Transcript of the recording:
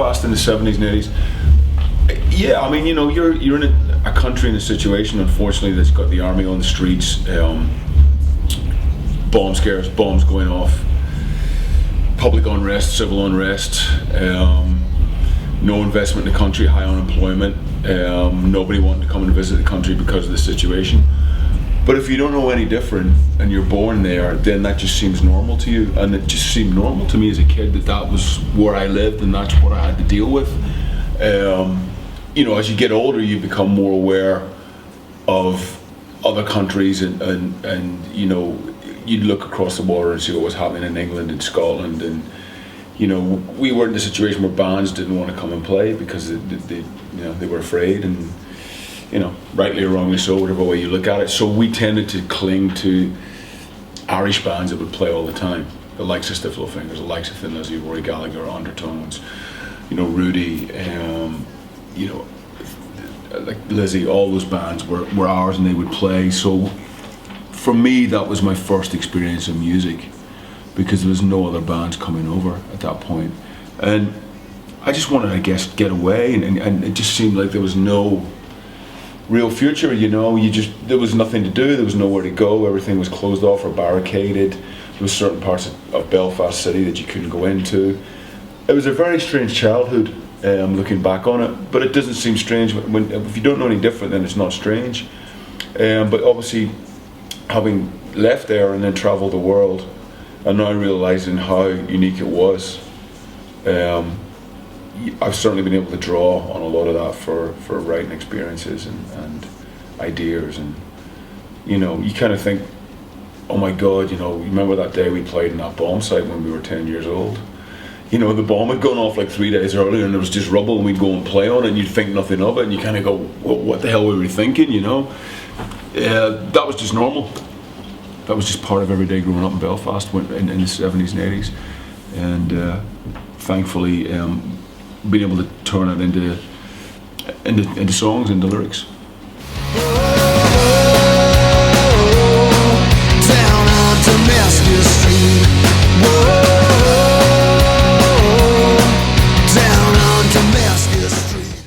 Belfast in the 70s and 80s. Yeah, I mean, you know, you're in a country in a situation, unfortunately, that's got the army on the streets, bomb scares, bombs going off, public unrest, civil unrest, no investment in the country, high unemployment, nobody wanting to come and visit the country because of the situation. But if you don't know any different and you're born there, then that just seems normal to you. And it just seemed normal to me as a kid that was where I lived and that's what I had to deal with. You know, as you get older, you become more aware of other countries and you know, you'd look across the water and see what was happening in England and Scotland. And, you know, we were in a situation where bands didn't want to come and play because they were afraid, and, you know, rightly or wrongly so, whatever way you look at it. So we tended to cling to Irish bands that would play all the time. The likes of Stiff Little Fingers, the likes of Thin Lizzy, Rory Gallagher, Undertones, you know, Rudy, you know, like Lizzie, all those bands were ours and they would play. So for me, that was my first experience of music because there was no other bands coming over at that point. And I just wanted, I guess, get away, and it just seemed like there was no real future, you know. There was nothing to do, there was nowhere to go, everything was closed off or barricaded. There was certain parts of Belfast city that you couldn't go into. It was a very strange childhood, looking back on it, but it doesn't seem strange if you don't know any different, then it's not strange. But obviously, having left there and then travelled the world, and now realising how unique it was, I've certainly been able to draw on a lot of that for writing experiences and ideas. And, you know, you kind of think, oh my God, you know, remember that day we played in that bomb site when we were 10 years old? You know, the bomb had gone off like 3 days earlier and there was just rubble, and we'd go and play on it and you'd think nothing of it, and you kind of go, well, what the hell were we thinking, you know? That was just normal. That was just part of every day growing up in Belfast in the 70s and 80s. And thankfully, being able to turn it into songs, into lyrics.